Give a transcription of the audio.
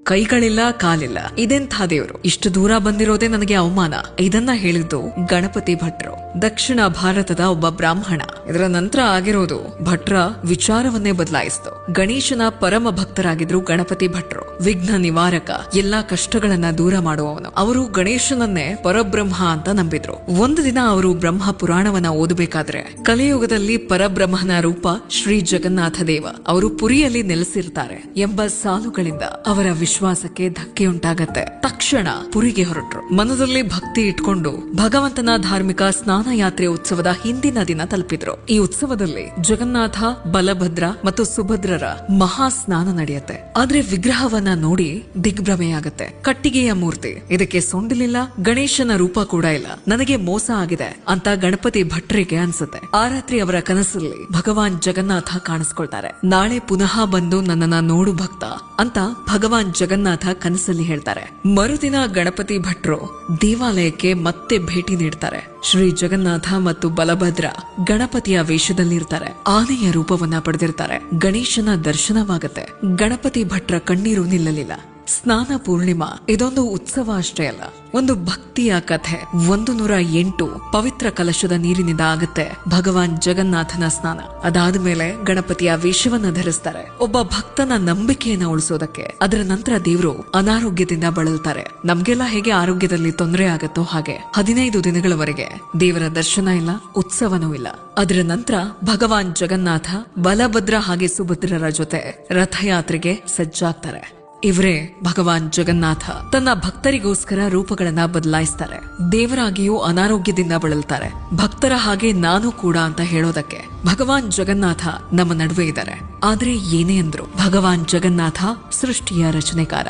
ಕೈಗಳಿಲ್ಲ ಕಾಲಿಲ್ಲ, ಇದೆಂಥ ದೇವರು, ಇಷ್ಟು ದೂರ ಬಂದಿರೋದೇ ನನಗೆ ಅವಮಾನ. ಇದನ್ನ ಹೇಳಿದ್ದು ಗಣಪತಿ ಭಟ್ರು, ದಕ್ಷಿಣ ಭಾರತದ ಒಬ್ಬ ಬ್ರಾಹ್ಮಣ. ಇದರ ನಂತರ ಆಗಿರೋದು ಭಟ್ರ ವಿಚಾರವನ್ನೇ ಬದಲಾಯಿಸಿತು. ಗಣೇಶನ ಪರಮ ಭಕ್ತರಾಗಿದ್ರು ಗಣಪತಿ ಭಟ್ರು. ವಿಘ್ನ ನಿವಾರಕ, ಎಲ್ಲಾ ಕಷ್ಟಗಳನ್ನ ದೂರ ಮಾಡುವವನು. ಅವರು ಗಣೇಶನನ್ನೇ ಪರಬ್ರಹ್ಮ ಅಂತ ನಂಬಿದ್ರು. ಒಂದು ದಿನ ಅವರು ಬ್ರಹ್ಮ ಪುರಾಣವನ್ನ ಓದಬೇಕಾದ್ರೆ ಕಲಿಯುಗದಲ್ಲಿ ಪರಬ್ರಹ್ಮನ ರೂಪ ಶ್ರೀ ಜಗನ್ನಾಥ ದೇವ, ಅವರು ಪುರಿಯಲ್ಲಿ ನೆಲೆಸಿರ್ತಾರೆ ಎಂಬ ಸಾಲುಗಳಿಂದ ಅವರ ವಿಶ್ವಾಸಕ್ಕೆ ಧಕ್ಕೆಯುಂಟಾಗತ್ತೆ. ತಕ್ಷಣ ಪುರಿಗೆ ಹೊರಟ್ರು. ಮನದಲ್ಲಿ ಭಕ್ತಿ ಇಟ್ಕೊಂಡು ಭಗವಂತನ ಧಾರ್ಮಿಕ ಸ್ನಾನ ಯಾತ್ರೆ ಉತ್ಸವದ ಹಿಂದಿನ ದಿನ ತಲುಪಿದ್ರು. ಈ ಉತ್ಸವದಲ್ಲಿ ಜಗನ್ನಾಥ, ಬಲಭದ್ರ ಮತ್ತು ಸುಭದ್ರರ ಮಹಾ ಸ್ನಾನ ನಡೆಯುತ್ತೆ. ಆದ್ರೆ ವಿಗ್ರಹವನ್ನ ನೋಡಿ ದಿಗ್ಭ್ರಮೆಯಾಗತ್ತೆ. ಕಟ್ಟಿಗೆಯ ಮೂರ್ತಿ, ಇದಕ್ಕೆ ಸೊಂಡಿಲಿಲ್ಲ, ಗಣೇಶನ ರೂಪ ಕೂಡ ಇಲ್ಲ, ನನಗೆ ಮೋಸ ಆಗಿದೆ ಅಂತ ಗಣಪತಿ ಭಟ್ರಿಗೆ ಅನ್ಸುತ್ತೆ. ಆ ರಾತ್ರಿ ಅವರ ಕನಸಲ್ಲಿ ಭಗವಾನ್ ಜಗನ್ನಾಥ ಕಾಣಿಸ್ಕೊಳ್ತಾರೆ. ನಾಳೆ ಪುನಃ ಬಂದು ನನ್ನನ್ನ ನೋಡು ಭಕ್ತ ಅಂತ ಭಗವಾನ್ ಜಗನ್ನಾಥ ಕನಸಲ್ಲಿ ಹೇಳ್ತಾರೆ. ಮರುದಿನ ಗಣಪತಿ ಭಟ್ರು ದೇವಾಲಯಕ್ಕೆ ಮತ್ತೆ ಭೇಟಿ ನೀಡ್ತಾರೆ. ಶ್ರೀ ಜಗನ್ನಾಥ ಮತ್ತು ಬಲಭದ್ರ ಗಣಪತಿಯ ವೇಷದಲ್ಲಿರ್ತಾರೆ. ಆನೆಯ ರೂಪವನ್ನ ಪಡೆದಿರ್ತಾರೆ. ಗಣೇಶನ ದರ್ಶನವಾಗತ್ತೆ. ಗಣಪತಿ ಭಟ್ರ ಕಣ್ಣೀರು ನಿಲ್ಲಲಿಲ್ಲ. ಸ್ನಾನ ಪೂರ್ಣಿಮಾ ಇದೊಂದು ಉತ್ಸವ ಅಷ್ಟೇ ಅಲ್ಲ, ಒಂದು ಭಕ್ತಿಯ ಕಥೆ. 108 ಪವಿತ್ರ ಕಲಶದ ನೀರಿನಿಂದ ಆಗತ್ತೆ ಭಗವಾನ್ ಜಗನ್ನಾಥನ ಸ್ನಾನ. ಅದಾದ ಮೇಲೆ ಗಣಪತಿಯ ವೇಷವನ್ನ ಧರಿಸ್ತಾರೆ, ಒಬ್ಬ ಭಕ್ತನ ನಂಬಿಕೆಯನ್ನ ಉಳಿಸೋದಕ್ಕೆ. ಅದರ ನಂತರ ದೇವರು ಅನಾರೋಗ್ಯದಿಂದ ಬಳಲ್ತಾರೆ. ನಮ್ಗೆಲ್ಲ ಹೇಗೆ ಆರೋಗ್ಯದಲ್ಲಿ ತೊಂದರೆ ಆಗತ್ತೋ ಹಾಗೆ 15 ದಿನಗಳವರೆಗೆ ದೇವರ ದರ್ಶನ ಇಲ್ಲ, ಉತ್ಸವನೂ ಇಲ್ಲ. ಅದರ ನಂತರ ಭಗವಾನ್ ಜಗನ್ನಾಥ, ಬಲಭದ್ರ ಹಾಗೆ ಸುಭದ್ರರ ಜೊತೆ ರಥಯಾತ್ರೆಗೆ ಸಜ್ಜಾಗ್ತಾರೆ. ಇವರೇ ಭಗವಾನ್ ಜಗನ್ನಾಥ. ತನ್ನ ಭಕ್ತರಿಗೋಸ್ಕರ ರೂಪಗಳನ್ನ ಬದಲಾಯಿಸ್ತಾರೆ. ದೇವರಾಗಿಯೂ ಅನಾರೋಗ್ಯದಿಂದ ಬಳಲ್ತಾರೆ. ಭಕ್ತರ ಹಾಗೆ ನಾನು ಕೂಡ ಅಂತ ಹೇಳೋದಕ್ಕೆ ಭಗವಾನ್ ಜಗನ್ನಾಥ ನಮ್ಮ ನಡುವೆ ಇದ್ದಾರೆ. ಆದ್ರೆ ಏನೇ ಅಂದ್ರು ಭಗವಾನ್ ಜಗನ್ನಾಥ ಸೃಷ್ಟಿಯ ರಚನೆಕಾರ.